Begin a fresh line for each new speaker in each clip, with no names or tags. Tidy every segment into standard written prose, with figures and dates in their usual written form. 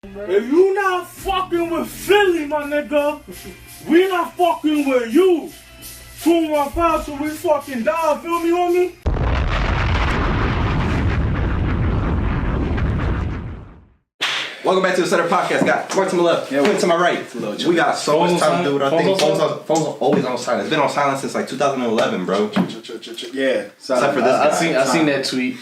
If you not fucking with Philly, my nigga, we not fucking with you. 215 so we fucking die, feel me, homie?
Welcome back to the Center Podcast. Got Mark to my left, Quinn to my right. We got so much time to do with our thing. Phones are always on silent. It's been on silent since like 2011, bro.
Yeah.
Except for this guy.
I seen that tweet.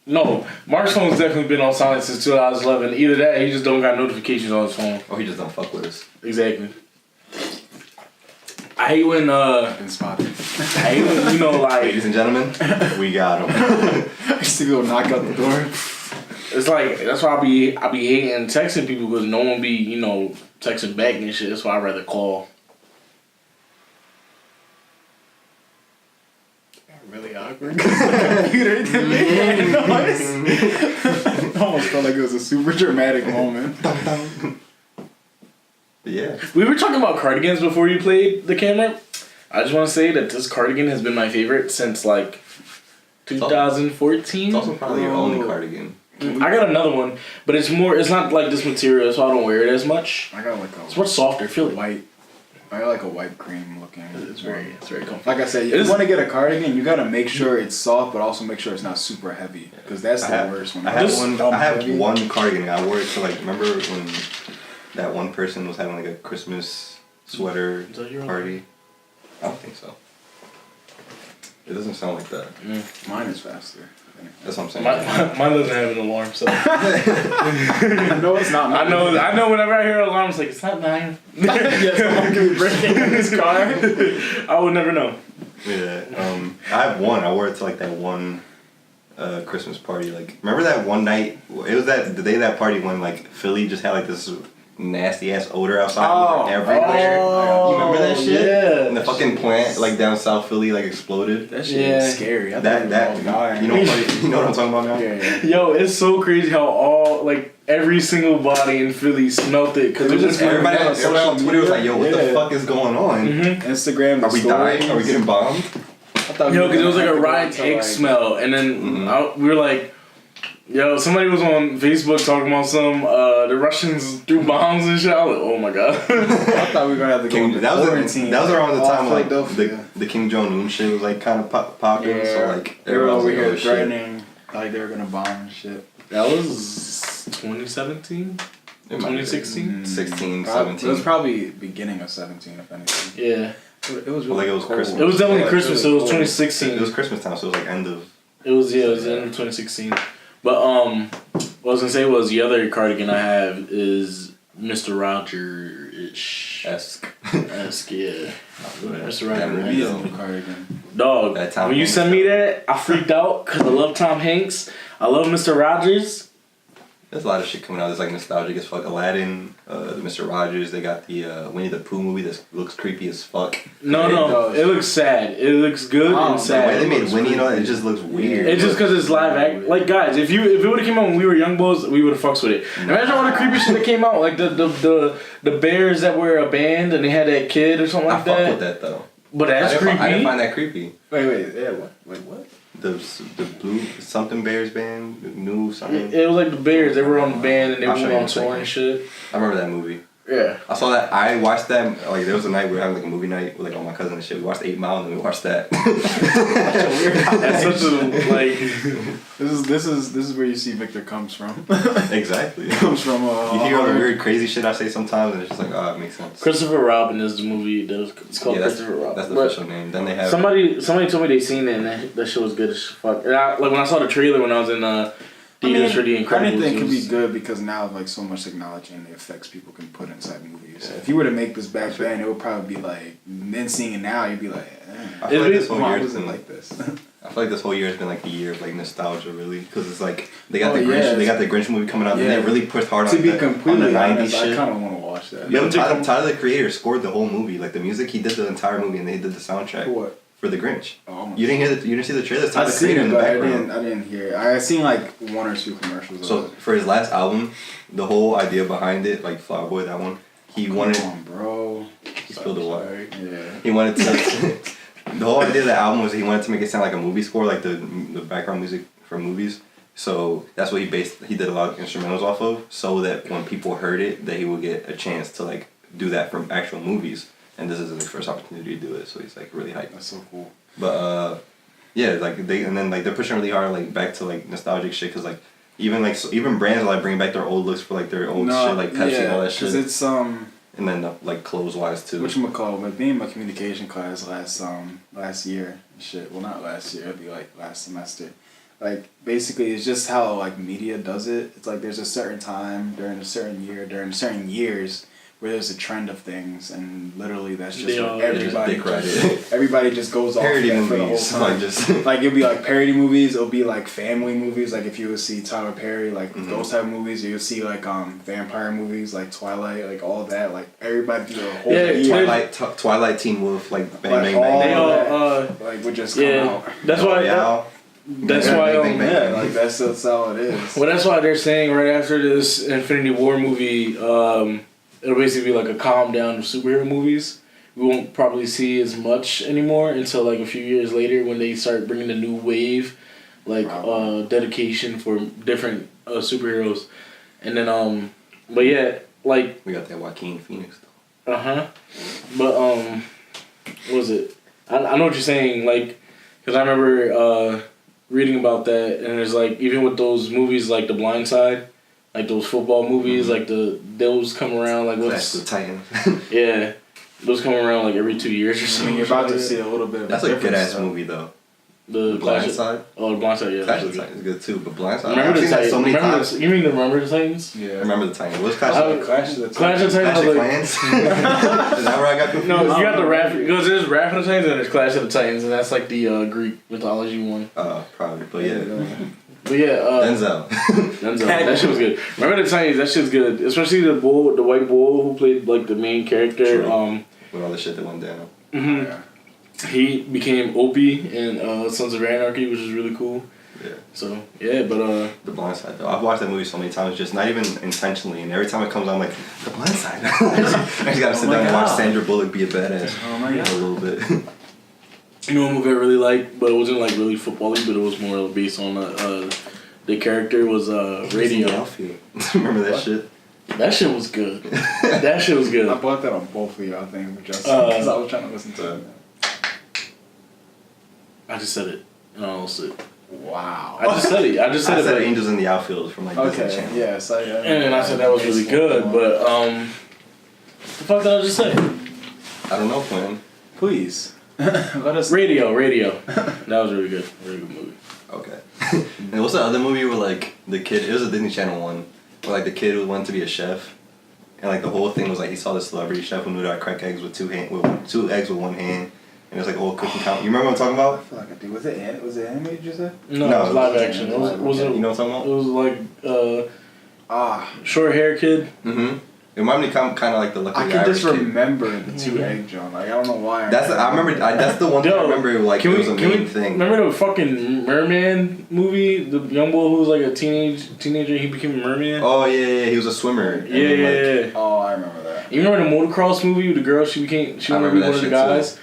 No, Mark's phone's definitely been on silent since 2011. Either that, he just don't got notifications on his phone.
Or he just don't fuck with us.
Exactly. I hate when
Been spotted.
I hate when, you know, like,
Ladies and gentlemen, we got him.
I used to go knock out the door.
it's like, that's why I be hating texting people because no one be, you know, texting back and shit. That's why I'd rather call.
Really awkward. Computer didn't make any noise. It almost felt like it was a super dramatic moment.
Yeah.
We were talking about cardigans before you played the camera. I just want to say that this cardigan has been my favorite since like 2014.
It's also probably your only cardigan.
I got another one, but it's not like this material, so I don't wear it as much.
I got like
It's
a
much softer, feel it.
white. I got like a white cream looking.
It's very comfortable.
Like I said, if you want to get a cardigan, you gotta make sure it's soft, but also make sure it's not super heavy, because that's the worst one.
I have one cardigan. I wore it to like, remember when that one person was having like a Christmas sweater party? I don't think so. It doesn't sound like that.
Mine is faster.
That's what I'm saying.
Mine doesn't have an alarm, so
No, it's not.
I know. Whenever I hear an alarm, it's like it's not mine.
Yes, someone could be breaking in his car.
I would never know.
Yeah. I have one. I wore it to like that one Christmas party. Like, remember that one night? It was the day of that party when like Philly just had like this nasty ass odor outside everywhere. You remember that shit?
Yeah.
And the fucking plant like down South Philly like exploded.
That shit is scary. I thought
That
we were all dying.
you know what I'm talking about now?
Yeah.
Yo, it's so crazy how every single body in Philly smelt it because it was just
Everybody on Twitter was like, "Yo, what the fuck is going on?
Instagram.
Are we dying? Are we getting bombed?"
Yo, because it was like a rotten egg smell, and then we were like, yo, somebody was on Facebook talking about the Russians threw bombs and shit. I was like, oh my god.
I thought we were gonna have to go into quarantine.
That was around the time like
Philadelphia.
the Kim Jong-un shit was like kind of popping.
Yeah.
So like
They were
everyone was
over
like,
here
oh, shit.
threatening like they were gonna bomb and shit.
That was 2017?
It might have been
2016?
16,
It
17.
was probably beginning of 17, if anything.
Yeah.
It was really
Like it was
cold.
Christmas.
It was definitely
Like,
Christmas, so it was
It
2016.
was Christmas time, so it was like end of.
It was in 2016. But what I was gonna say was the other cardigan I have is Mr. Roger-ish.
Esque.
Yeah. Mr.
Yeah,
Roger.
He is a new cardigan.
Dog,
That Tom
when you
Hanks
sent me that, I freaked out because I love Tom Hanks. I love Mr. Rogers.
There's a lot of shit coming out that's like nostalgic as fuck. Aladdin, the Mr. Rogers, they got the Winnie the Pooh movie that looks creepy as fuck.
No, it looks sad. It looks good and
The
sad.
way they made Winnie and all that, it just looks weird.
It's just because it's live act. Like guys, if it would have came out when we were young boys, we would have fucks with it. Imagine all the creepy shit that came out, like the bears that were a band and they had that kid or something like
I
that.
fuck with that though.
But that's creepy.
I didn't find that creepy.
Wait, yeah, what? Wait, what?
The blue something Bears band, new something.
It was like the bears. They were on the band and they
I'll show
were
you
on
in a
tour
second.
and shit.
I remember that movie.
Yeah.
I saw that. I watched that. Like there was a night we were having like a movie night with like all my cousins and shit. We watched 8 Mile and then we watched that.
That's such a like.
This is where you see Victor comes from.
Exactly.
Comes from.
You hear all the weird crazy shit I say sometimes and it's just like, oh, it makes sense.
Christopher Robin is the movie. It's called Christopher Robin.
That's the
But
official name. Then they have
somebody told me they seen it and that shit was good as fuck. And like when I saw the trailer when I was in theaters for The Incredibles.
Anything can be good because now like so much technology and the effects people can put inside movies.
Yeah.
If you were to make this back then, it would probably be like. Then seeing it now, you'd be like,
I feel like this whole
why
year
was
has
it
been
like this?
I feel like this whole year has been like a year of like nostalgia, really, because it's like they got the
Oh,
Grinch,
yeah,
they got the Grinch movie coming out, and
yeah.
they really pushed hard
To
on
be
the
completely
90s
honest, I
shit.
kind of want to watch that.
Yo, Tyler the Creator scored the whole movie, like the music. He did the entire movie, and they did the soundtrack
For what?
for the Grinch.
Oh,
You didn't see the trailer. It's
I
Tyler the
seen
Creator
it,
in the
but
background.
I didn't hear it. I seen like 1 or 2 commercials.
So
of it.
for his last album, the whole idea behind it, like Flower Boy, that one, he wanted.
Come on, bro.
He spilled the water.
Yeah.
He wanted to. The whole idea of the album was he wanted to make it sound like a movie score, like the background music for movies. So that's what he did a lot of instrumentals off of, so that when people heard it, that he would get a chance to like do that from actual movies. And this is his first opportunity to do it, so he's like really hyped.
That's so cool.
But yeah, like they're pushing really hard like back to like nostalgic shit, cause like even brands are like bringing back their old looks for like their old shit, like Pepsi and all that shit.
Cause it's
And then like clothes wise too.
whatchamacallit, with me in my communication class last year, shit, well not last year, it'd be like last semester. Like basically it's just how like media does it. It's like there's a certain time during a certain year, during certain years where there's a trend of things, and literally that's just what everybody just goes off
parody
that for the whole
movies,
time.
like just
Like it'll be like parody movies, it'll be like family movies, like if you would see Tyler Perry, like those type of movies, or you'll see like vampire movies, like Twilight, like all that, like everybody do a whole year.
Twilight, Teen Wolf, like Bang
Like
Bang
all
Bang.
They all,
that, like would just come out.
That's why. That's why.
Bang, bang,
Yeah,
bang.
like that's how it is.
Well, that's why they're saying right after this Infinity War movie, it'll basically be like a calm down of superhero movies. We won't probably see as much anymore until like a few years later when they start bringing the new wave, like dedication for different superheroes, and then but yeah, like
we got that Joaquin Phoenix though.
But what was it? I know what you're saying, like, because I remember reading about that, and there's like even with those movies like The Blind Side. Like those football movies, like those come around like
Clash of the Titans.
Yeah, those come around like every 2 years or
I
something.
mean, you're about to see a little bit of
That's a good ass movie though.
The
Blind Side.
Oh, The Blind Side, yeah.
Clash of the Titans is good too, but Blind Side.
Remember
I've
the
seen that
Titans?
so many times.
You mean Remember the Titans?
Yeah.
Remember the Titans. What's Clash of the
Clash of the
Clash of the Titans.
Clash of
Like,
Clans? Is that where I got confused?
no, you got the rap because there's Wrath of the Titans and there's Clash of the Titans, and that's like the Greek mythology one.
Probably, but yeah.
But yeah,
Denzel.
that shit was good. Remember the Titans? That shit's good, especially the white bull who played like the main character.
True. With all the shit that went down.
He became Opie in Sons of Anarchy, which is really cool.
Yeah.
So yeah, but
The Blind Side though. I've watched that movie so many times, just not even intentionally, and every time it comes on, I'm like, The Blind Side. I just gotta sit down and watch Sandra Bullock be a badass.
Oh my God.
A little bit.
you know, a movie I really liked, but it wasn't like really football-y, but it was more based on the character was Radio.
Remember that shit?
That shit was good. That shit was good.
I bought that on both of y'all things, because I was trying to listen to it.
I just said it. And I almost said.
Wow.
I just said it. I just said
I
it.
said
But,
Angels in the Outfield from like Disney
Okay,
Channel.
yes.
and then I said that was really good, but what the fuck did I just say?
I don't know, Quinn.
Please. Let us.
Radio. That was really good. Really good movie.
Okay. And what's the other movie where like the kid? It was a Disney Channel one, where like the kid wanted to be a chef, and like the whole thing was like he saw the celebrity chef who knew how to crack eggs with two eggs with one hand, and it was like a whole cooking count. You remember what I'm talking
I
about?
feel like I do. Was it animated, you said?
No,
No,
it was live action. It was
You know what I'm talking
It was like
Ah.
short hair kid.
about? Mm-hmm. It reminded me kind of like the Lucky
I can
Irish
just
kid.
remember the two egg John. Like I don't know why.
I remember. That's the one thing I remember. Like it was a main thing.
Remember the fucking merman movie? The young boy who was like a teenager. He became a merman.
Oh yeah. He was a swimmer. And then, like,
Yeah.
Oh, I remember that.
You remember the motocross movie with the girl? She wanted to be one of the guys.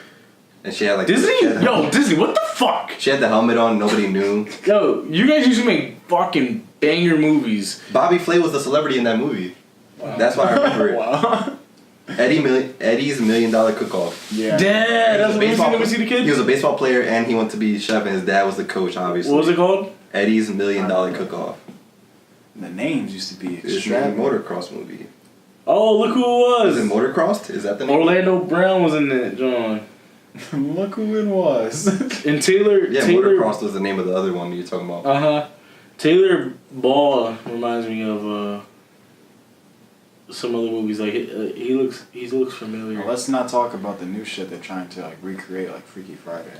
And she had like
Disney? Yo, Disney, what the fuck?
She had the helmet on. Nobody knew.
Yo, you guys used to make fucking banger movies.
Bobby Flay was the celebrity in that movie. Wow. That's why I remember it.
Wow.
Eddie's $1 Million Cook-Off.
Yeah.
Dad, that's what we see the kid.
He was a baseball player and he wanted to be chef, and his dad was the coach, obviously.
What was it called?
Eddie's $1 Million Cook-Off.
The names used to be
It's a
extravagant.
motocross movie.
Oh, look who it was.
Is it Motocrossed? Is that the name?
Orlando Brown was in it, John.
Look who it was.
And Taylor.
Yeah, Motocrossed was the name of the other one you're talking about.
Taylor Ball reminds me of some other movies. Like he looks familiar.
Now, let's not talk about the new shit they're trying to like recreate, like Freaky Friday.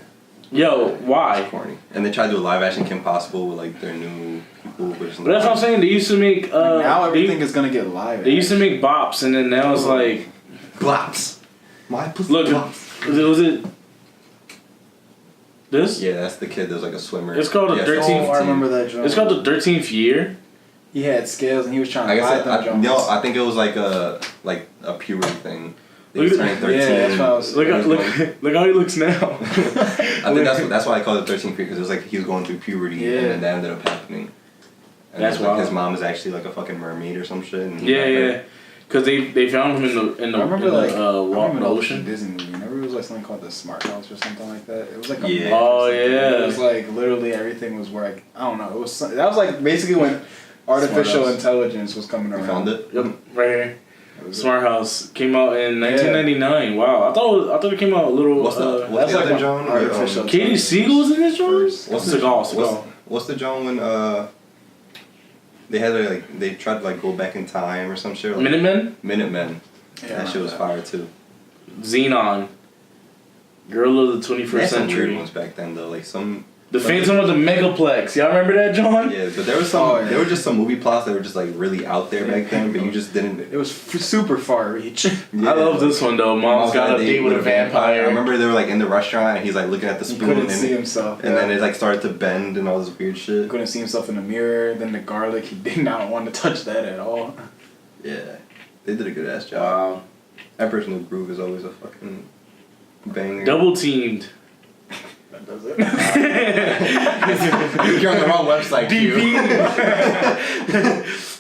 Yo, why?
It's corny. And they tried to do a live action Kim Possible with like their new people.
But that's what I'm saying. They used to make.
Now everything is gonna get live.
They used to make bops, and then now it's like
Glops. My pussy
look.
glops.
Was it this?
Yeah, that's the kid that was like a swimmer.
It's called the 13th.
Oh, I remember that. Joke.
It's called the 13th Year.
He had scales and he was trying
I
to
guess
hide them.
I think it was like a puberty thing. He
Look
was
at-
turning 13.
Yeah, that's what I was.
Look how he looks now.
I think that's why I called it 13th year, because it was like he was going through puberty,
Yeah.
and then that ended up happening. And
That's
like,
wild.
his mom is actually like a fucking mermaid or some shit. And he
Yeah,
met her.
yeah. Because they found him in the
I remember like I remember
the
the
ocean.
Disney movie. Remember it was like something called the Smart House or something like that. It was like a
Yeah.
man or
Oh,
something.
yeah.
It was like literally everything was where like I don't know. It was that was like basically when artificial
House.
intelligence was coming
You
around.
found it?
Yep, right here.
It was
Smart House came out in 1999. Wow, I thought it came out a little.
What's the
That's
what's the
like
other
an
John?
artificial
Um,
Katie Siegel's in this John?
First.
What's
Seagal.
What's the John when they had to, like they tried to like go back in time or some shit? Like,
Minutemen?
Minutemen.
Yeah, I
That shit
remember
was
that.
fire too.
Xenon. Girl of the 21st
They had some weird
century.
ones back then though, like some.
The Phantom of the Megaplex. Y'all remember that, John?
Yeah, but there was some.
Oh, yeah.
There were just some movie plots that were just like really out there back then, but you just didn't.
It was super far reach.
Yeah,
I love this one though. Mom's got a date with a vampire.
I remember they were like in the restaurant and he's like looking at the
He
spoon
couldn't
and,
see himself.
and then it like started to bend and all this weird
He
shit.
couldn't see himself in the mirror. Then the garlic, he did not want to touch that at all.
Yeah, they did a good ass job.
Wow.
That personal groove is always a fucking banger.
Double teamed.
That does it.
You're on the wrong website,
DP.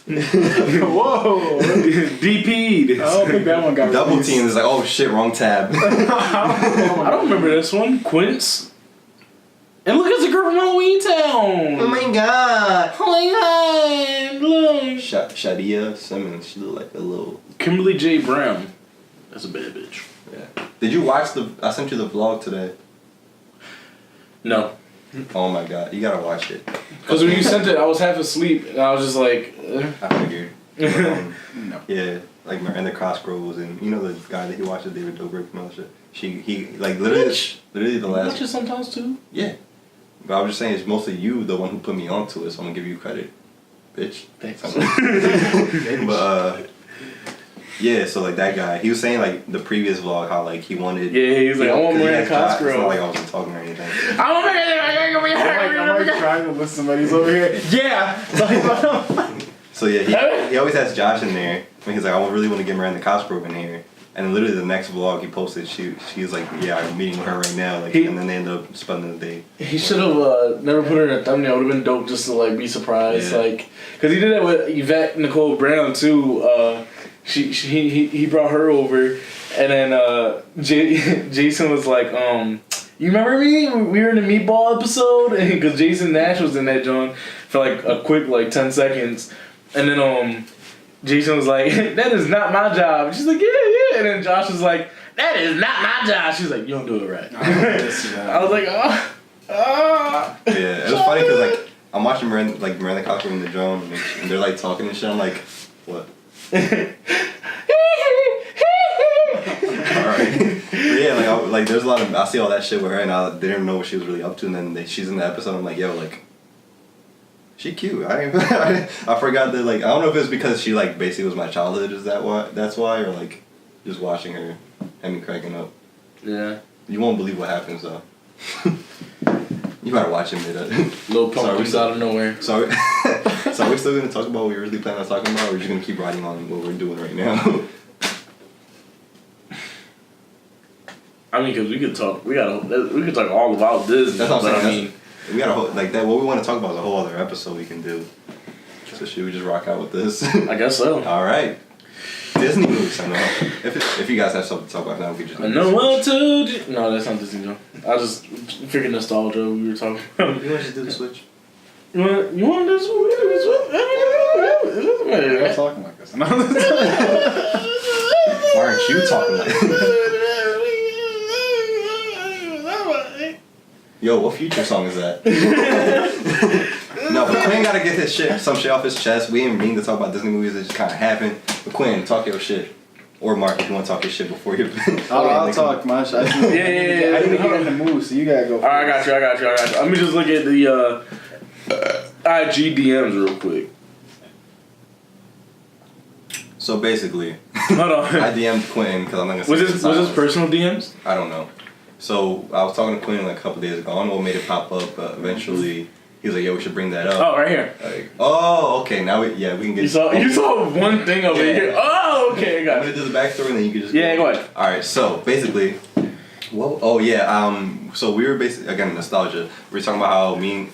Whoa!
DP'd.
I don't think that one got
Double
released.
team is like, oh shit, wrong tab.
I don't remember this one. Quince. And look, it's a girl from Halloween Town.
Oh my god.
Oh my god. Look.
Shadia Simmons, she looked like a little.
Kimberly J. Brown. That's a bad bitch.
Yeah. Did you watch I sent you the vlog today.
No.
Oh my god, you gotta watch it.
Because when you sent it, I was half asleep, and I was just like,
I figured.
No.
Yeah, like Miranda Cosgrove and you know the guy that he watches, David Dobrik and all that shit. He like literally the
I
last.
watch it sometimes too.
Yeah, but I was just saying it's mostly you the one who put me onto it, so I'm gonna give you credit, bitch.
Thanks.
But yeah, so like that guy, he was saying like the previous vlog how like he wanted.
Yeah, he was like, I want Miranda Cosgrove.
It's not like I wasn't talking or anything.
I want
I'm like trying to listen, somebody's over here. Yeah!
So yeah, he always has Josh in there. And he's like, I really want to get Miranda Cosgrove in here. And then literally the next vlog he posted, she was like, yeah, I'm meeting with her right now. Like, and then they ended up spending the day.
He should have never put her in a thumbnail. It would have been dope just to like be surprised,
Yeah.
like, cause he did that with Yvette Nicole Brown too. He brought her over, and then Jason was like, you remember me? We were in the meatball episode, because Jason Nash was in that John for like a quick like 10 seconds, and then Jason was like, that is not my job. She's like, yeah, and then Josh was like, that is not my job. She's like, you don't do it right. I was like, oh.
Yeah, it was funny because like I'm watching Miranda Cosgrove in the drone and they're like talking and shit. I'm like, what? Alright. Yeah, like there's a lot of I see all that shit with her and I didn't know what she was really up to and then she's in the episode. I'm like, yo, like she cute. I forgot that like I don't know if it's because she like basically was my childhood. Is that why? That's why, or like just watching her had me cracking up.
Yeah.
You won't believe what happens though. You gotta watch it, man.
Little pumpkins out of nowhere.
So are we still gonna talk about what we really plan on talking about, or are we just gonna keep riding on what we're doing right now?
I mean, cause we could talk all about Disney.
That's what I'm
but
saying.
I mean,
We got a whole like that. What we want to talk about is a whole other episode we can do. So should we just rock out with this?
I guess so.
All right. Disney movies. I know. If you guys have something to talk about now, we could just.
I know what to do. No, that's not Disney John. I just figured nostalgia. We were talking about.
You want to do the switch?
You want this?
We're talking like this.
Why aren't you talking like that? Yo, what Future song is that? No, but Quinn gotta get some shit off his chest. We ain't mean to talk about Disney movies. It just kind of happened. But Quinn, talk your shit. Or Mark, if you want to talk your shit before you.
I'll talk my shit. I didn't get in the mood, so you gotta go.
Alright, I got you. Let me just look at the IG DMs real quick.
So basically,
Hold on.
I DM'd Quinn because I'm not gonna say
Was this personal DMs?
I don't know. So I was talking to Quinn like a couple days ago. I don't know what made it pop up, but eventually he was like, "Yo, we should bring that up."
Oh, right here.
Like, oh, okay. Now we can get.
You saw one thing over
Yeah.
here. Oh, okay, I
I'm
got
gonna
it.
do the backstory and then you can just.
Yeah, go ahead.
All right. So basically, well, oh yeah. So we were basically again nostalgia. We were talking about how me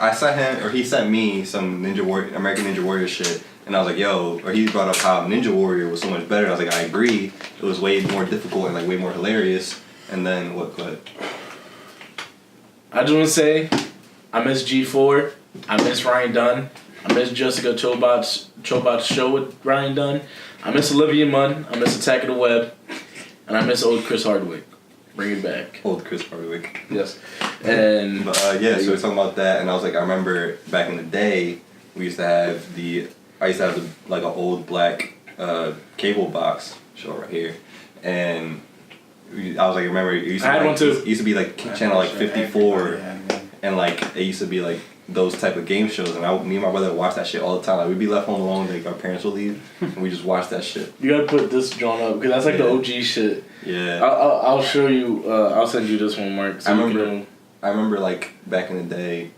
I sent him, or he sent me some American Ninja Warrior shit, and I was like, yo, or he brought up how Ninja Warrior was so much better. I was like, I agree. It was way more difficult and like way more hilarious. And then what?
I just want to say, I miss G4. I miss Ryan Dunn. I miss Jessica Chobot's show with Ryan Dunn. I miss Olivia Munn. I miss Attack of the Web. And I miss old Chris Hardwick. Bring it back.
Old Chris Hardwick.
Yes. And
But so we were talking about that, and I was like, I remember back in the day, I used to have like an old black cable box show right here, and I was like, remember it used to
I had
like,
one too.
It used to be like channel like 54, and like it used to be like those type of game shows, and me and my brother would watch that shit all the time. Like we'd be left home alone, like our parents would leave, and we just watch that shit.
You gotta put this drawn up because that's like the OG shit.
Yeah.
I'll show you. I'll send you this one, Mark. So
I remember like back in the day,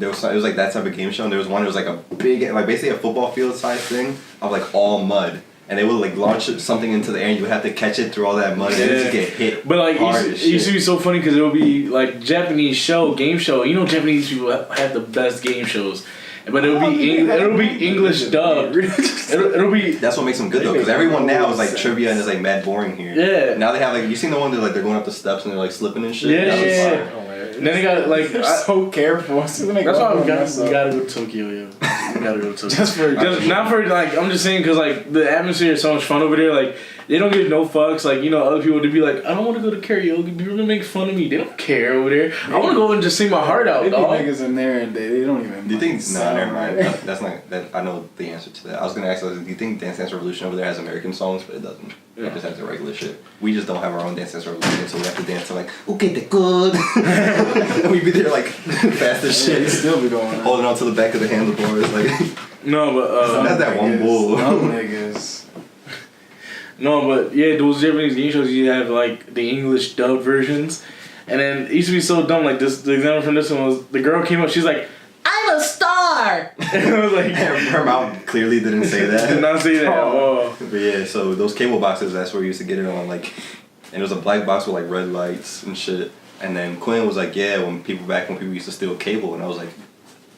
it was like that type of game show, and there was one. It was like a big, like basically a football field size thing of like all mud. And they would like launch something into the air, and you would have to catch it through all that mud, and it would get hit.
But like,
hard
it used to be so funny because it would be like Japanese game show. You know, Japanese people have the best game shows, but it'll be English dub. It'll be.
That's what makes them good though, because everyone now is like trivia and is like mad boring here.
Yeah.
Now they have like, you seen the one that like they're going up the steps and they're like slipping and shit.
Yeah,
That was
yeah.
fire.
And then they got like
They're so careful.
that's why we gotta go to Tokyo, yo. We gotta go to Tokyo. just not for like, I'm just saying because like the atmosphere is so much fun over there. Like they don't give no fucks. Like, you know, other people would be like, I don't want to go to karaoke. People gonna make fun of me. They don't care over there. I want to go and just sing my heart out,
They be
dog.
niggas in there and they don't even.
Do you think? No,
sound
never mind.
right.
That's not that. I know the answer to that. I was gonna ask, do you think Dance Dance Revolution over there has American songs? But it doesn't. It just has the regular shit. We just don't have our own Dance Dance Revolution, so we have to dance to like, okay, the good. And we be there like fast as
Shit,
shit,
still be going on.
holding on to the back of the handlebars like.
No, but
That's that one bull.
Some niggas.
no, but yeah, those Japanese game shows you have like the English dub versions, and then it used to be so dumb. Like this, the example from this one was the girl came up, she's like, "I'm a star," and I was like,
Her mouth clearly didn't say that.
did not say that at all.
But yeah, so those cable boxes, that's where we used to get it on, like, and it was a black box with like red lights and shit. And then Quinn was like, yeah, when people used to steal cable, and I was like,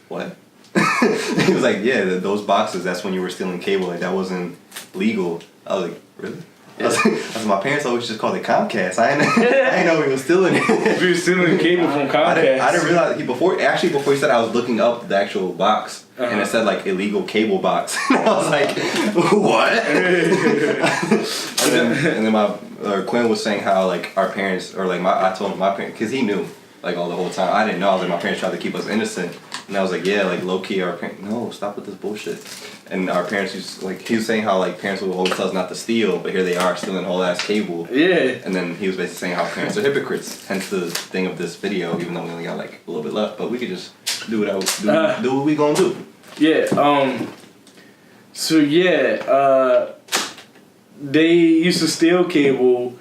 what? He was like, yeah, those boxes, that's when you were stealing cable, like that wasn't legal. I was like, really? I was like, my parents always just called it Comcast. I didn't know he was stealing it.
We were stealing cable from Comcast.
I didn't realize before he said, I was looking up the actual box, and it said like illegal cable box. And I was like, what? and then my Quinn was saying how like our parents, or like I told my parents, because he knew like all the whole time. I didn't know. I was like, my parents tried to keep us innocent, and I was like, yeah, like low key, our parents, no, stop with this bullshit. And our parents used like, he was saying how like parents would always tell us not to steal, but here they are stealing whole ass cable.
Yeah.
And then he was basically saying how parents are hypocrites. Hence the thing of this video, even though we only got like a little bit left, but we could just do what we gonna do.
Yeah. So yeah. They used to steal cable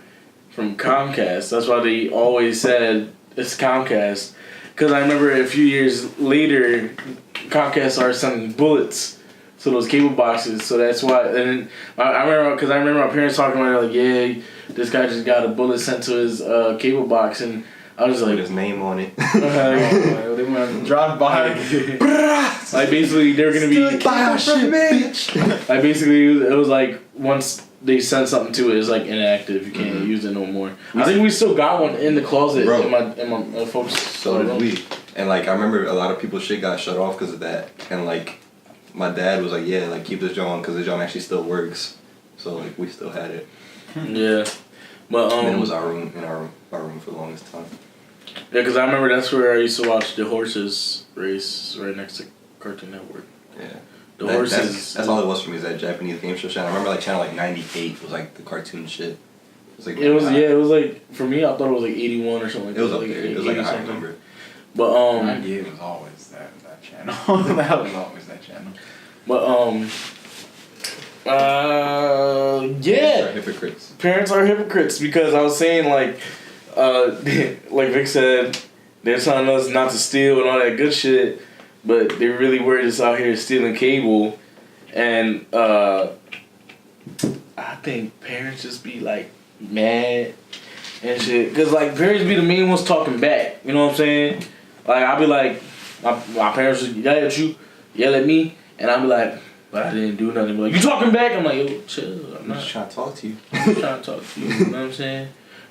from Comcast. That's why they always said it's Comcast. Because I remember a few years later, Comcast started sending bullets to those cable boxes. So that's why. And I remember my parents talking about it, like, yeah, this guy just got a bullet sent to his cable box, and I was like,
With his name on it.
They went to drive by.
like basically they're gonna be like basically it was like once they sent something to it, it's like inactive. You can't use it no more. I think we still got one in the closet.
Bro.
in my folks.
So did we. And like I remember a lot of people's shit got shut off because of that. And like my dad was like, yeah, like keep this John because the John actually still works. So like we still had it.
Yeah, but
And then it was our room for the longest time.
yeah, because I remember that's where I used to watch the horses race right next to Cartoon Network.
Yeah.
The horses.
That's all it was for me, is that Japanese game show channel. I remember like channel like 98 was like the cartoon shit. It was like
It was like for me. I thought it was like 81 or something. Like
It was
that.
up there. It was like
80
I
something.
remember.
But
98 was always that channel. That was always that channel.
But yeah.
They're hypocrites.
Parents are hypocrites because I was saying like Vic said, they're telling us not to steal and all that good shit, but they really were just out here stealing cable, and I think parents just be like mad and shit, cause like parents be the main ones talking back. You know what I'm saying? Like I'll be like, My parents would yell at you, yell at me, and I'd be like, but I didn't do nothing. Be like, you talking back? I'm like, yo, chill. I'm
just trying to talk to you.
I'm trying to talk to you. You know what I'm saying?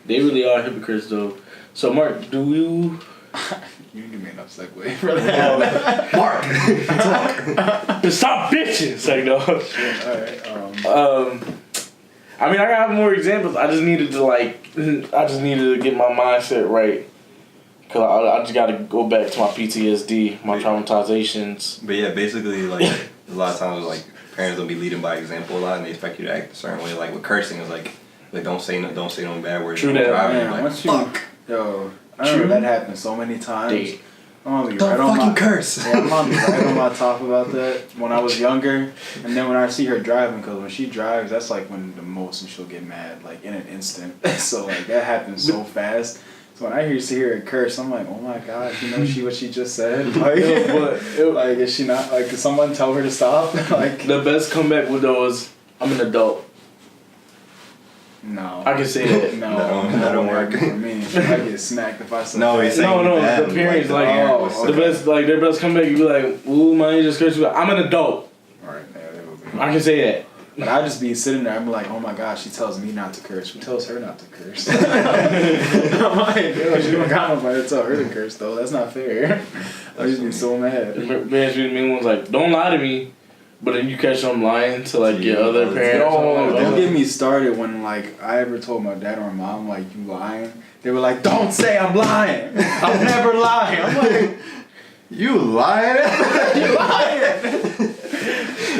They really are hypocrites, though. So, Mark, do you...
You give me enough segue for that.
Mark, talk.
Stop bitching! It's like, no.
Alright,
I mean, I got more examples. I just needed to get my mindset right. Because I just got to go back to my PTSD, my traumatizations.
But yeah, basically, like, a lot of times, like, parents will be leading by example a lot, and they expect you to act a certain way. Like, with cursing, it's like don't say no bad words.
True that,
driving,
man.
like, fuck.
I remember that happened so many times. I'm gonna be
Don't
right on
fucking
my,
curse.
Yeah, I'm gonna be right on my top about that when I was younger, and then when I see her driving, because when she drives, that's like when the most and she'll get mad, like in an instant. So like that happens so fast. So when I see her curse, I'm like, oh my god, you know what she just said? Like, like is she not like? Did someone tell her to stop? Like
The best comeback with those, I'm an adult.
no,
I can say that.
no,
that don't work.
for me. I get smacked if I say
No,
that.
he's saying
No,
that,
the parents
the
like
parent was
the
saying-
best, like their best comeback. You be like, ooh, man, just cursed. I'm an adult.
Alright, yeah, that would be.
I can say that.
But I just be sitting there, I'm like, oh my gosh, she tells me not to curse. Who tells her not to curse? I'm like, yo, she don't got nobody to tell her to curse though. That's not fair. I just be so mad.
Parents be the mean ones like, don't lie to me. But then you catch them lying to like your other parents.
Yo,
Like,
don't get me started when like I ever told my dad or my mom like you lying. They were like, don't say I'm lying. I'm never lying. I'm like,
You lying?
you lying.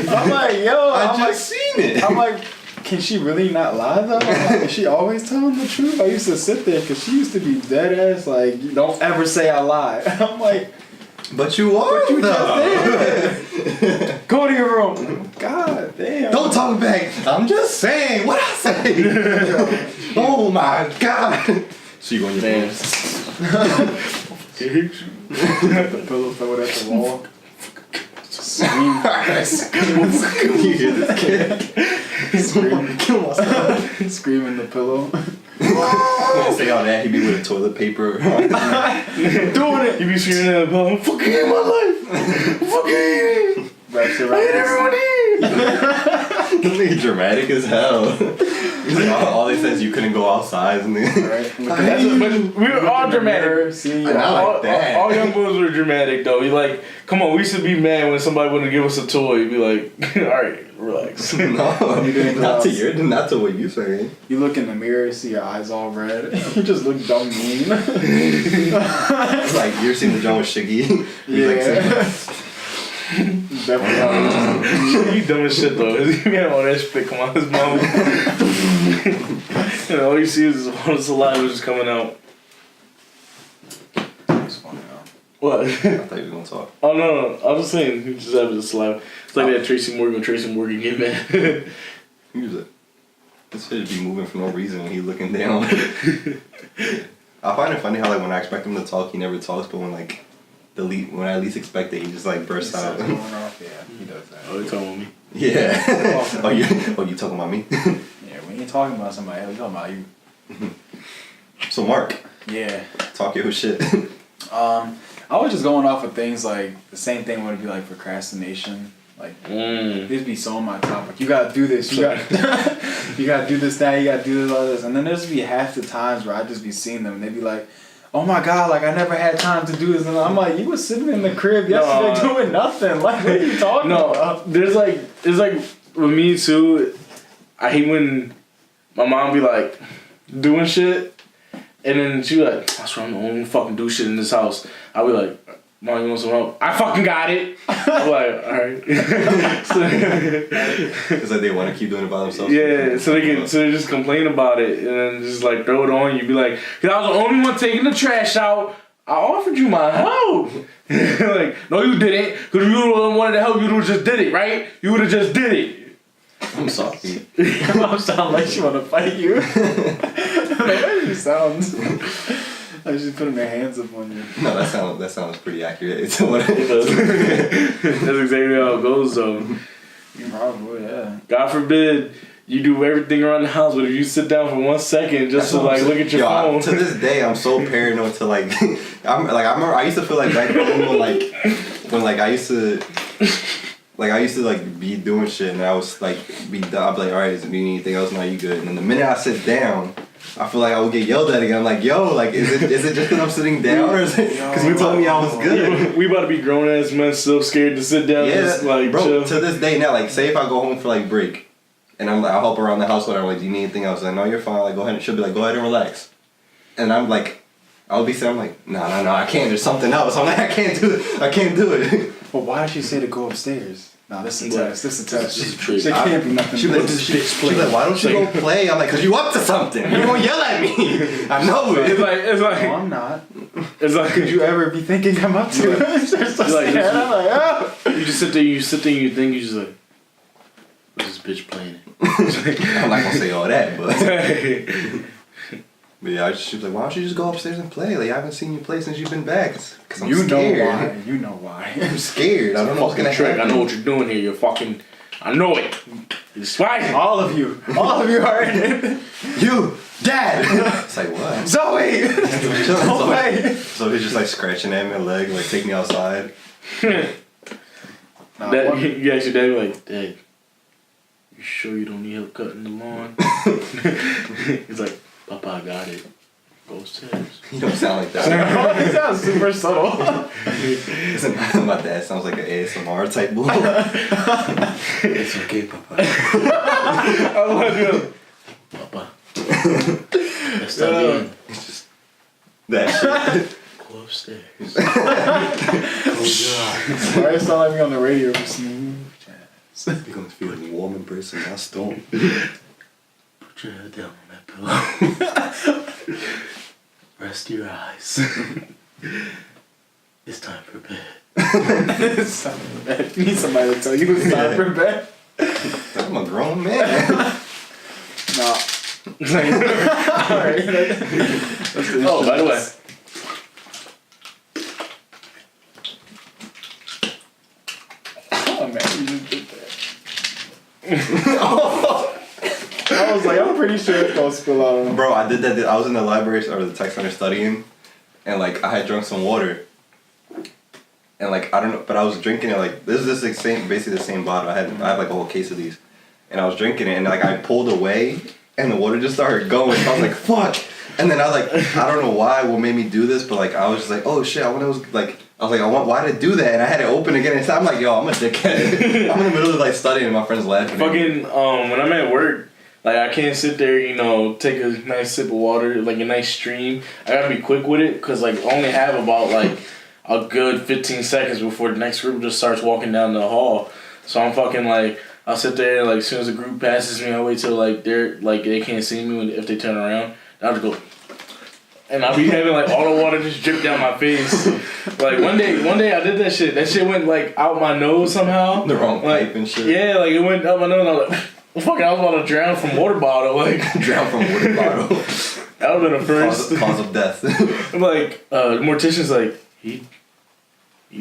I'm like, yo,
I
I'm
just
like,
seen it.
I'm like, can she really not lie though? I'm like, is she always telling the truth? I used to sit there because she used to be dead ass like, don't ever say I lied. I'm like,
But you are.
you
though.
just did. Go to your room. God damn.
Don't talk back. I'm just saying. What I say? Oh my god. So you on your
man.
The pillow, throw it at the wall. Scream.
You hear this kid?
Scream.
Kill myself.
Scream in the pillow.
Say all that. He be with the toilet paper.
Doing it.
You be screaming at the phone, fucking hate my life. Fucking
Wraps
I
around
hate
his-
everyone here.
This nigga dramatic as hell. He's like, all they said is you couldn't go outside. And
Right?
But we were all dramatic.
Seeing
I know.
All,
like that.
all young boys were dramatic though. You like, come on, we should be mad when somebody wouldn't give us a toy. You'd be like, alright, relax.
no,
You didn't
not to
realize.
your, not to what you saying.
You look in the mirror, see your eyes all red. You just look dumb mean.
It's like you ever seen the John with Shiggy? He's like saying,
Definitely.
You dumb as shit though. He had all that spit come out his mouth. And all you see is all the saliva just coming out.
It's funny though.
What?
I thought you was gonna talk.
Oh no, I was just saying he just having the saliva. It's like that Tracy Morgan get mad.
He was like, this shit be moving for no reason when he's looking down. I find it funny how like when I expect him to talk, he never talks, but when like when I least expect it, he just like bursts out.
Going off. Yeah, he does that.
Oh, you talking about me?
Yeah. Oh, you talking about me?
Yeah, when you're talking about somebody else, you're talking about you.
So Mark,
Yeah.
talk your shit.
I was just going off of things like the same thing would be like procrastination. Like there'd be so on my top. Like you gotta do this. You got you gotta do this. That you gotta do this. All this. And then there's be half the times where I just be seeing them and they'd be like, "Oh my god! Like I never had time to do this." And I'm like, "You was sitting in the crib yesterday doing nothing. Like what are you talking about?"
There's like it's like with me too. I hate when my mom be like doing shit, and then she be like, "That's why I'm the only fucking do shit in this house." I be like, "Mom, you want some help?" I fucking got it. I'm like, all right.
It's like they want to keep doing it by themselves.
Yeah, so they just complain about it and then just like throw it on you. Be like, "Cause I was the only one taking the trash out. I offered you my help." Like, no, you didn't. Cause you were the one to help. You would've just did it, right? You would've just did it.
I'm sorry.
Mom sound like she wanna fight you. That just sounds. Like she's putting her hands up on you.
No, that sounds pretty accurate to what
That's exactly how it goes, though.
Probably, yeah.
God forbid you do everything around the house, but if you sit down for 1 second just to like look at your phone.
To this day, I'm so paranoid to like. I remember I used to feel like back then when I used to. Like, I used to, like, be doing shit, and I was, like, I'd be like, all right, do you need anything else? No, you good. And then the minute I sit down, I feel like I would get yelled at again. I'm like, yo, like, is it just because I'm sitting down, or is it because you told me I was good?
We about to be grown-ass men so scared to sit down and just, like,
bro,
chill.
to this day now, like, say if I go home for, like, break, and I'll help around the house, whatever, like, do you need anything else? I know you're fine, like, go ahead, and she'll be like, go ahead and relax. And I'm like, I'll be saying, I'm like, no, I can't, there's something else. I'm like, I can't do it.
Well, why did she say to go upstairs? No, this is a test. This is a test.
This is a trick.
She can't be nothing.
She's like, why don't you go play? I'm like, cause you up to something. You gonna yell at me. I know it.
It's like
No, I'm not.
It's like,
Could you ever be thinking I'm up to it? I'm like, oh.
you just sit there, you think, you just like, what's this bitch playing?
I'm not gonna say all that, but yeah, she was like, why don't you just go upstairs and play? Like, I haven't seen you play since you've been back. Cause I'm scared.
You know why.
I'm scared. I don't know what's gonna happen.
I know what you're doing here. You're fucking. I know it. It's fine.
All of you are in it.
You, Dad. It's like, what?
Zoe. Don't play.
So he's just like scratching at my leg, like take me outside.
You ask your dad, like, Dad, you sure you don't need help cutting the lawn? He's like, Papa, I got it. Go upstairs.
You don't sound like that.
It sounds super subtle.
My dad sounds like an ASMR type boy. It's okay, Papa.
I want to do Papa. Let's start again.
It's just that shit.
Go upstairs.
Why it sound like me on the radio for smooth jazz?
You're gonna feel warm embrace in my stone.
Put your head down on that pillow. Rest your eyes. It's time for bed.
It's time for bed. You need somebody to tell you it's time for bed.
I'm a grown man.
Nah. Alright.
Oh, by the way.
Oh man, you just did that. I was like, I'm pretty sure it's gonna spill out on him.
Bro, I did that. I was in the library or the tech center studying, and like I had drunk some water, and like I don't know, but I was drinking it like this is the same, basically the same bottle. I had like a whole case of these, and I was drinking it, and like I pulled away, and the water just started going. So I was like, fuck. And then I was like, I don't know what made me do this, but like I was just like, oh shit, why to do that? And I had it open again, and so I'm like, yo, I'm a dickhead. I'm in the middle of like studying, and my friends laughing.
Fucking when I'm at work. Like, I can't sit there, take a nice sip of water, like a nice stream. I gotta be quick with it, because, like, I only have about, like, a good 15 seconds before the next group just starts walking down the hall. So I'm fucking, like, I'll sit there, like, as soon as the group passes me, I'll wait till, like, they can't see me if they turn around. I'll just go, and I'll be having, like, all the water just drip down my face. Like, one day I did that shit. That shit went, like, out my nose somehow.
The wrong pipe and shit.
Yeah, like, it went out my nose, and I was like... Fucking, I was about to drown from water bottle, like.
Drown from water bottle.
That would've been a first.
Cause of death.
I'm like, the mortician's like, he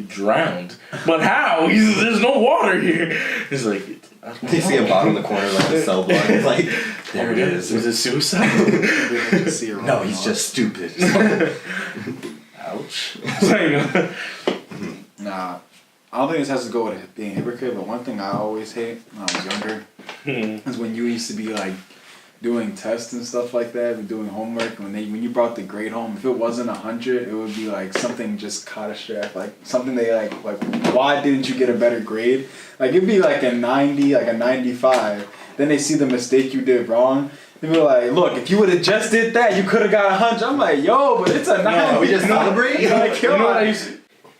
drowned. But how? There's no water here. He's like,
you see a bottle in the corner, like a cell block. It's like, there it is.
Was it suicide?
No, he's just stupid.
Ouch.
Nah. I don't think this has to go with being a hypocrite, but one thing I always hate when I was younger is when you used to be like doing tests and stuff like that, and doing homework. When you brought the grade home, if it wasn't 100, it would be like something just catastrophic, like something they like why didn't you get a better grade? Like it'd be like a 90, like a 95. Then they see the mistake you did wrong. They'd be like, look, if you would have just did that, you could have got 100. I'm like, yo, but it's a 90.
No, we just celebrate.
Like,
You know what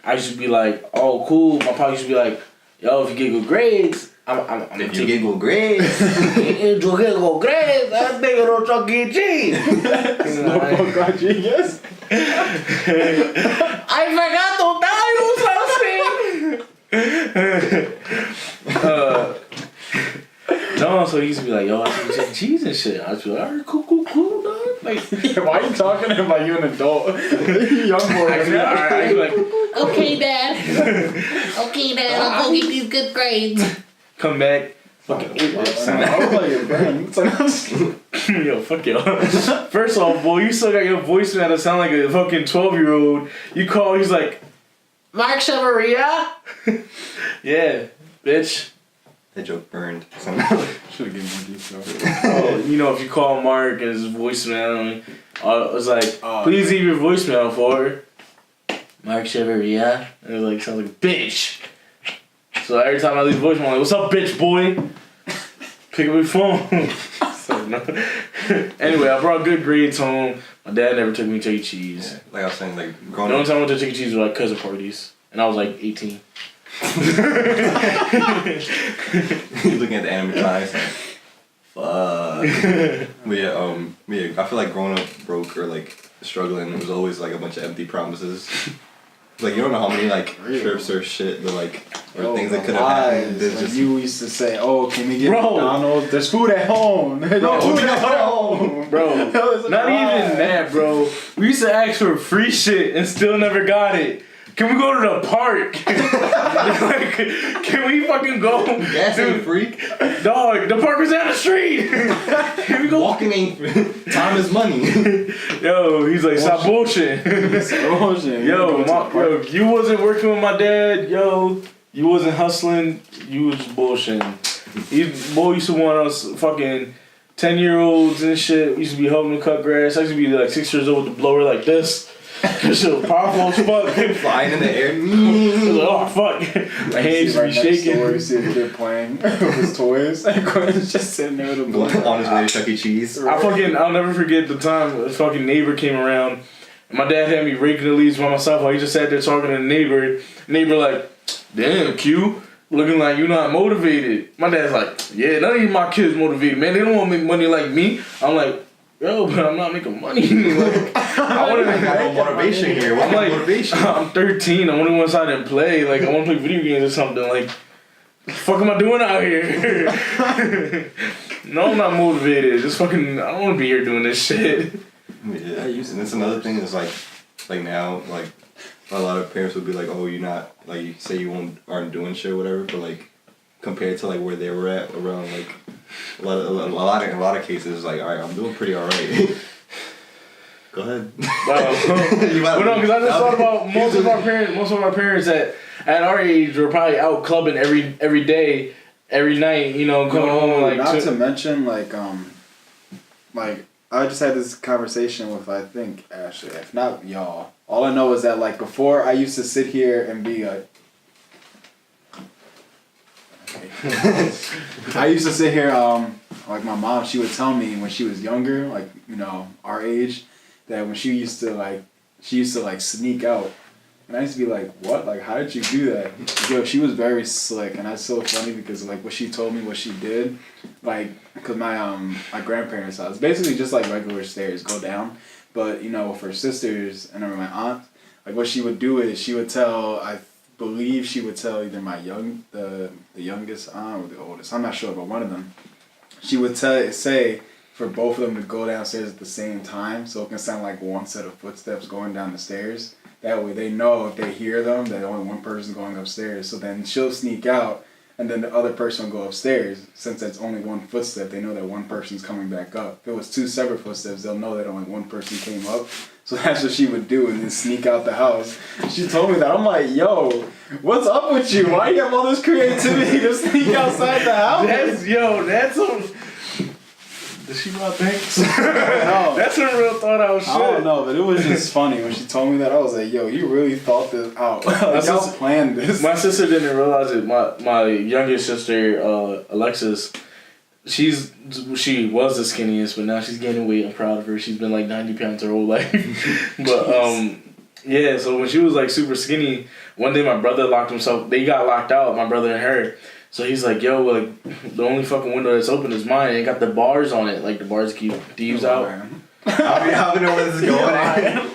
I used to be like, oh, cool. My papa used to be like, yo, if you get good grades, I'm
if you get good grades.
If you get good grades, that nigga don't talk cheese.
Slowpoke got genius.
I forgot to die, no, so he used to be like, yo, I think some cheese and shit. I was like, alright, cool, dog. Like,
Yeah, why are you talking to him like you an adult? Young boy.
I'd be like,
Okay, Dad. Okay, Dad, I'll go get these good grades.
come back, Fucking
I was like, your brain. It's like,
yo, fuck yo. First off, boy, you still got your voice man that sound like a fucking 12-year-old. You call, he's like, Mark Chavaria? Yeah, bitch.
That joke burned.
should have given more detail.
Oh, you know, if you call Mark and his voicemail, it's like, please leave your voicemail for Mark Chavaria. And it like sounds like a bitch. So every time I leave a voicemail, I'm like, what's up, bitch boy? Pick up your phone. So, no. Anyway, I brought good grades home. My dad never took me to Chuck E. Cheese.
Yeah, like I was saying, like
The
growing
only
up.
time I went to Chuck E. Cheese was like cousin parties. And I was like 18.
You're looking at the animatronics like, fuck. But yeah, I feel like growing up broke or like struggling, it was always like a bunch of empty promises. Like you don't know how many like trips or shit, but like or things that could have happened. There's
Like
just
you used to say, "Oh, can we get
Bro.
McDonald's? There's food at home. There's no food at home,
Bro, not even that, bro. We used to ask for free shit and still never got it. Can we go to the park? Like, can we fucking go?
gas ain't free.
Dog, the park was down the street. Can we go?
Walking ain't time is money.
Yo, he's like, stop bullshitting. Yo, you wasn't working with my dad. Yo, you wasn't hustling. You was bullshitting. Boy used to want us fucking 10-year-olds and shit. We used to be helping him cut grass. I used to be like 6 years old with the blower like this. This shit was powerful as fuck.
Flying in the air.
I was like, oh fuck. My hands used to be shaking.
See if they're playing with his toys. And Quinn's just sitting there with a blue.
On his way to Chuck E. Cheese.
I'll never forget the time a fucking neighbor came around. And my dad had me raking the leaves by myself while he just sat there talking to the neighbor. Neighbor like, damn, Q, looking like you not motivated. My dad's like, yeah, none of my kids motivated, man. They don't want to make money like me. I'm like, yo, but I'm not making money. Like, I want to
No motivation here. What's
I'm like,
motivation?
I'm 13. I want to go inside and play. Like, I want to play video games or something. Like, what the fuck am I doing out here? No, I'm not motivated. Just fucking, I don't want to be here doing this shit.
Yeah, and that's another thing is like now, like a lot of parents would be like, oh, you're not, like you say you aren't doing shit or whatever, but like compared to like where they were at around like a lot of cases, like, all right, I'm doing pretty all right. Go ahead.
But no, because I just thought about most of our parents at our age were probably out clubbing every day, every night, you know, going home like.
Not to mention like I just had this conversation with I think Ashley, if not y'all. All I know is that like before I used to sit here and be like. I used to sit here, like my mom, she would tell me when she was younger, like, you know, our age, that when she used to sneak out. And I used to be like, what? Like, how did you do that? Yo, she was very slick, and that's so funny because, like, what she told me, what she did, like, because my grandparents' house, basically just like regular stairs, go down. But, you know, with her sisters and my aunt, like, what she would do is she would tell, I believe she would tell either the youngest aunt or the oldest, I'm not sure, but one of them, she would say for both of them to go downstairs at the same time, so it can sound like one set of footsteps going down the stairs. That way they know if they hear them that only one person's going upstairs. So then she'll sneak out, and then the other person will go upstairs. Since that's only one footstep, they know that one person's coming back up. If it was two separate footsteps, they'll know that only one person came up. So that's what she would do, and then sneak out the house. She told me that. I'm like, yo, what's up with you? Why you have all this creativity to sneak outside the house?
That's some... Does she rob banks?
No.
That's some real thought out shit.
I don't know, but it was just funny when she told me that. I was like, yo, you really thought this out. Like, y'all planned this.
My sister didn't realize it. My youngest sister, Alexis, she was the skinniest, but now she's gaining weight. I'm proud of her. She's been like 90 pounds her whole life. But yeah, so when she was like super skinny, one day my brother they got locked out, my brother and her. So he's like, yo, like, the only fucking window that's open is mine. It got the bars on it. Like, the bars keep thieves out.
How do you know where this is going?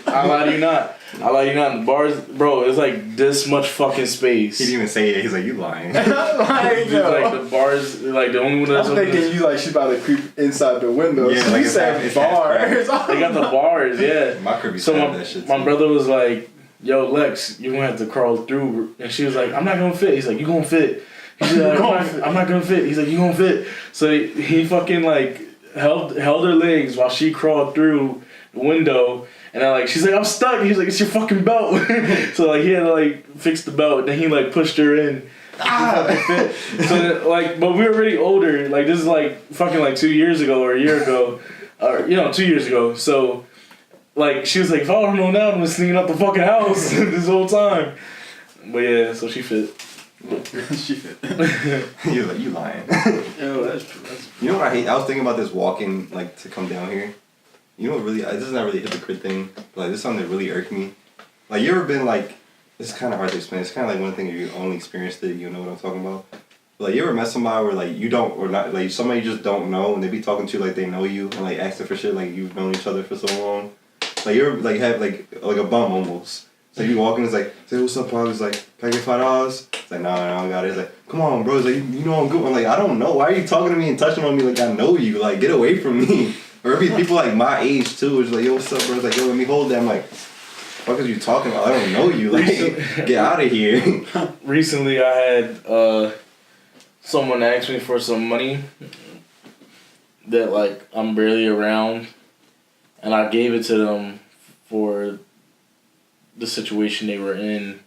I lie to you not. The bars, bro, it's like this much fucking space.
He didn't even say it. He's like, you lying.
Like,
the bars, like, the only window that's
I'm
open
thinking you like she's about to creep inside the window.
Yeah,
so
like
you
it's
said
half
bars.
They got the bars, yeah.
My crib
So
that shit
my
too.
brother was like, yo, Lex, you're gonna have to crawl through. And she was like, I'm not gonna fit. He's like, you gonna fit. He's like, I'm not gonna fit. He's like, you gonna fit. So he fucking like held her legs while she crawled through the window. And she's like, I'm stuck. He's like, it's your fucking belt. So like he had to like fix the belt. And then he like pushed her in. So like, but we were already older. Like this is like fucking like 2 years ago or a year ago, or 2 years ago. So like she was like, if I don't know now, I'm sneaking out the fucking house this whole time. But yeah, so she fit.
She fit.
You're like, you lying.
Yo, that's true.
You know what I hate? I was thinking about this walking like to come down here. You know what really? This is not really a hypocrite thing. But like this is something that really irked me. Like you ever been like? It's kind of hard to explain. It's kind of like one thing if you only experienced it, you know what I'm talking about. But like you ever met somebody where like you don't or not like somebody you just don't know and they be talking to you like they know you and like asking for shit like you've known each other for so long. Like you're like have like a bum almost. So you walk in, it's like, say what's up, bro? It's like, can I get $5? It's like, no, I don't got it. It's like, come on, bro. It's like, you know I'm good. I'm like, I don't know. Why are you talking to me and touching on me like I know you? Like, get away from me. Or it be people like my age too. It's like, yo, what's up, bro? It's like, yo, let me hold that. I'm like, what are you talking about? I don't know you. Like, get out of here.
Recently, I had someone ask me for some money that like I'm barely around, and I gave it to them for the situation they were in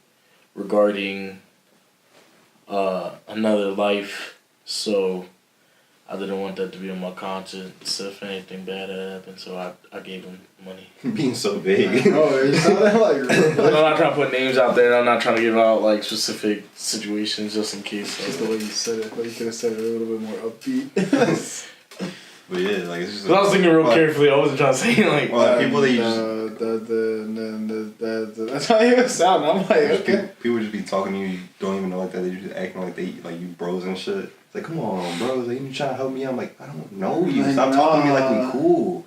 regarding another life. So I didn't want that to be on my conscience if anything bad had happened, so I gave him money.
Being so big.
Oh, it sounded like
I'm not trying to put names out there, and I'm not trying to give out like specific situations just in case.
just the way you said it, but you could have said it a little bit more upbeat.
But yeah, like it's just.
Cause I was thinking real carefully. I wasn't trying to say like.
Well, people that you just.
That's how you sound. I'm like, okay.
People just be talking to you. You don't even know like that. They just acting like they like you bros and shit. It's like, come on, bro. Like, you trying to help me? I'm like, I don't know you. Stop talking to me like we cool.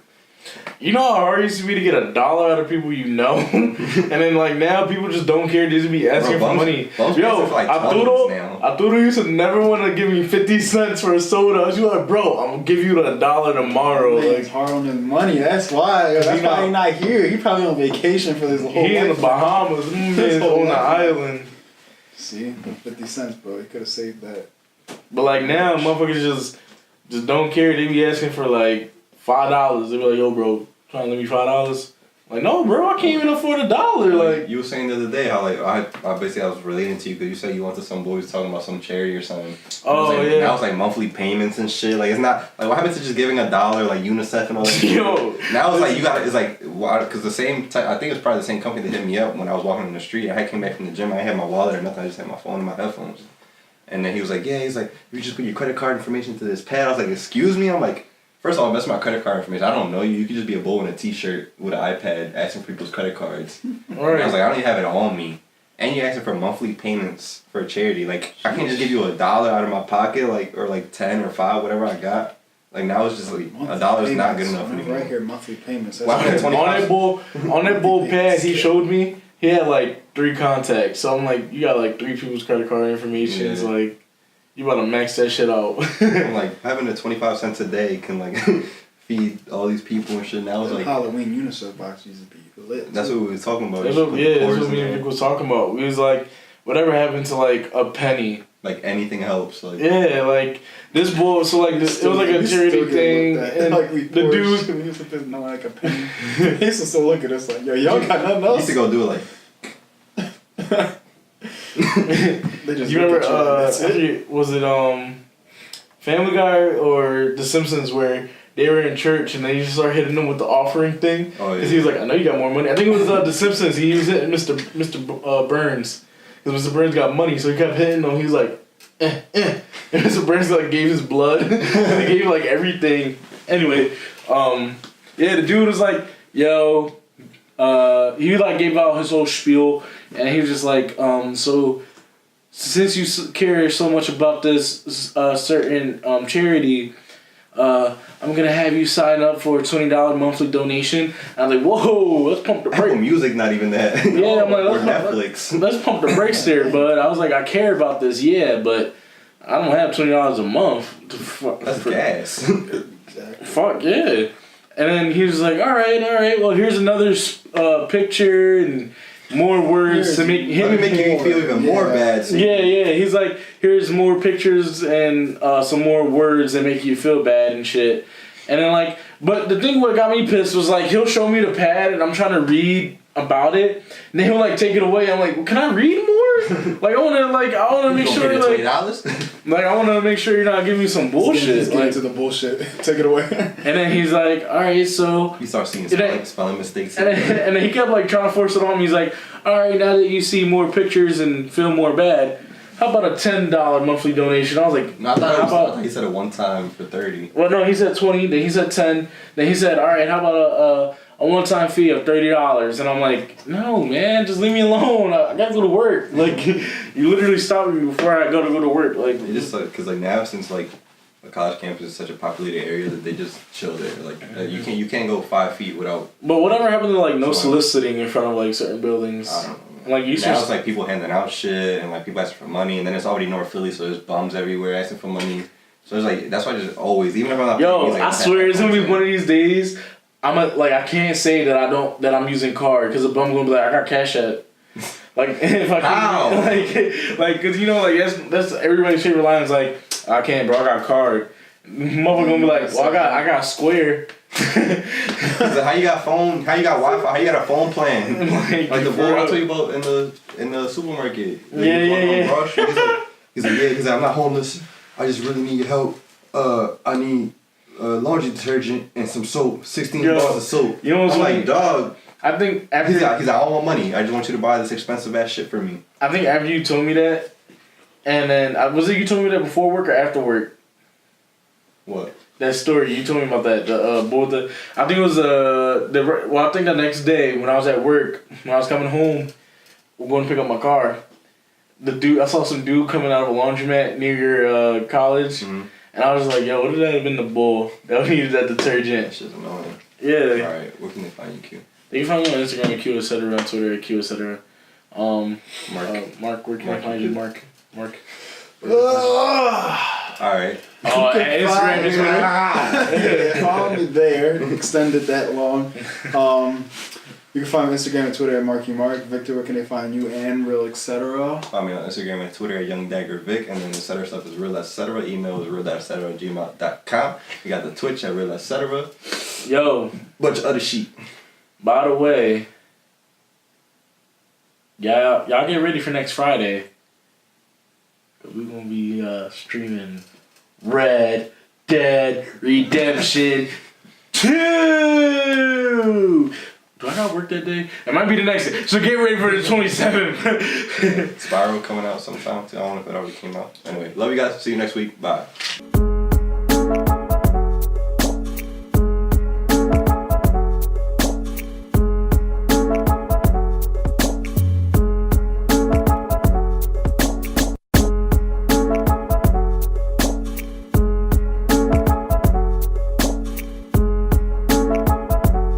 You know how hard it used to be to get $1 out of people you know, and then like now people just don't care. They just be asking for money. Yo,
like
Arturo used to never want to give me 50 cents for a soda. I was like, bro, I'm gonna give you the $1 tomorrow.
He's hard on his money. That's why. That's why he's not here. He probably on vacation for this whole.
He in the Bahamas. Man's on the island.
See, 50 cents, bro. He could have saved that.
But like now, motherfuckers just don't care. They be asking for like $5. They be like, yo, bro, trying to lend me $5? Like, no, bro, I can't even afford $1. Like
you were saying the other day how like I basically I was relating to you because you said you went to some boys talking about some charity or something.
Oh
like,
yeah.
Now it's like monthly payments and shit. Like it's not like what happened to just giving $1 like UNICEF and all that.
Yo.
Now it's like you got it's like because the same I think it's probably the same company that hit me up when I was walking in the street. I came back from the gym. I had my wallet or nothing. I just had my phone and my headphones. And then he was like, yeah, he's like, you just put your credit card information to this pad. I was like, excuse me? I'm like, first of all, that's my credit card information. I don't know you. You could just be a bull in a t-shirt with an iPad asking for people's credit cards.
Right.
I was like, I don't even have it on me. And you're asking for monthly payments for a charity. Like, I can't just give you $1 out of my pocket, like, or like 10 or 5, whatever I got. Like, now it's just like, $1 is not good enough anymore.
Right here, monthly payments.
Well, on
that bull pad he showed me, he had like 3 contacts. So I'm like, you got like 3 people's credit card information.
Yeah.
It's like, you about to max that shit out.
I'm like, having the 25 cents a day can like feed all these people and shit. Now it's like
Halloween UNICEF box used to be lit.
That's what we was talking about.
That's what me and Nick was talking about. We was like, whatever happened to like a penny?
Like anything helps. Like
yeah, like this bull. So like this, it was like a charity thing, and
like we
the dude.
We used to put no like a penny. He used to still look at us like, yo, y'all got nothing else.
Used to go do it like.
You remember? Was it Family Guy or The Simpsons where they were in church and they just started hitting them with the offering thing?
Oh yeah.
Because he was like, I know you got more money. I think it was The Simpsons. He was hitting Mr. Burns because Mr. Burns got money, so he kept hitting him. He was like, And Mr. Burns like gave his blood. And he gave like everything. Anyway, yeah, the dude was like, yo. He like gave out his whole spiel, and he was just like, so since you care so much about this certain charity, I'm gonna have you sign up for a $20 monthly donation. And I'm like, whoa, let's pump the
Apple
brakes.
Music, not even that.
Yeah, I'm like,
or Netflix.
Let's pump the brakes there, bud. I was like, I care about this, yeah, but I don't have $20 a month.
That's gas.
Exactly.
Fuck yeah. And then he was like, all right, well, here's another picture. And more words to make him.
Let me make you feel even more bad. So
Yeah. He's like, here's more pictures and some more words that make you feel bad and shit. And then like, but the thing what got me pissed was like, he'll show me the pad and I'm trying to read about it, and then he'll like take it away. I'm like, well, can I read more? Like I wanna make sure like
$20?
like I wanna make sure you're not giving me some bullshit.
Just get
Like,
into the bullshit. Take it away.
and then he's like, all right, so.
You start seeing spelling mistakes.
And then he kept like trying to force it on me. He's like, all right, now that you see more pictures and feel more bad, how about a $10 monthly donation? I was like,
No, I thought he said it one time for $30.
Well, no, he said 20. Then he said 10. Then he said, all right, how about a one-time fee of $30? And I'm like, no, man, just leave me alone. I gotta go to work. Like, you literally stopped me before I go to work. Like,
It just like because like now since like a college campus is such a populated area that they just chill there. Like you can't go 5 feet without.
but whatever happened to like no soliciting in front of like certain buildings?
I don't know.
Like you
Now it's like people handing out shit and like people asking for money, and then it's already North Philly, so there's bums everywhere asking for money. So it's like that's why I just always, even if I'm not.
Yo,
like,
I swear it's gonna be one of these days. I can't say that I'm using card because the bum gonna be like, I got Cash App. Like if I can't, like cause you know like that's everybody's favorite line is like, I can't, bro, I got card. Mother gonna be like, well, I got Square.
How you got phone? How you got Wi-Fi? How you got a phone plan? Like the boy I told you about in the supermarket. Like,
Yeah.
Rush. He's like, he's like, I'm not homeless. I just really need your help. I need laundry detergent and some soap. 16 bars of soap.
You know what's
I'm
funny?
like, dog.
I think after
He's like, I want money. I just want you to buy this expensive ass shit for me.
I think after you told me that, and then was it you told me that before work or after work?
What?
That story you told me about that I think it was I think the next day when I was at work, when I was coming home, we're going to pick up my car. I saw some dude coming out of a laundromat near your college, and I was like, yo, what if that have been the bull that needed that detergent?
That shit's annoying.
Yeah.
Alright, where can they find you, Q?
They can find me on Instagram at Q etc. on Twitter at Q etc. Mark, where can I find you, Mark?
Alright.
Oh, and Instagram and Twitter.
Follow me there. Extended that long. You can find me on Instagram and Twitter at MarkyMark. Victor, where can they find you and Real Etc.?
Find me on Instagram and Twitter at YoungDaggerVic, and then the etc. stuff is Real Etc. Email is real.etc@gmail.com. We got the Twitch at Real Etc.
Yo,
Bunch of other shit.
by the way, y'all get ready for next Friday. We're gonna be streaming Red Dead Redemption 2. Do I not work that day? It might be the next day. So get ready for the 27th.
Spiral coming out sometime too. I don't know if it already came out. Anyway, love you guys. See you next week. Bye.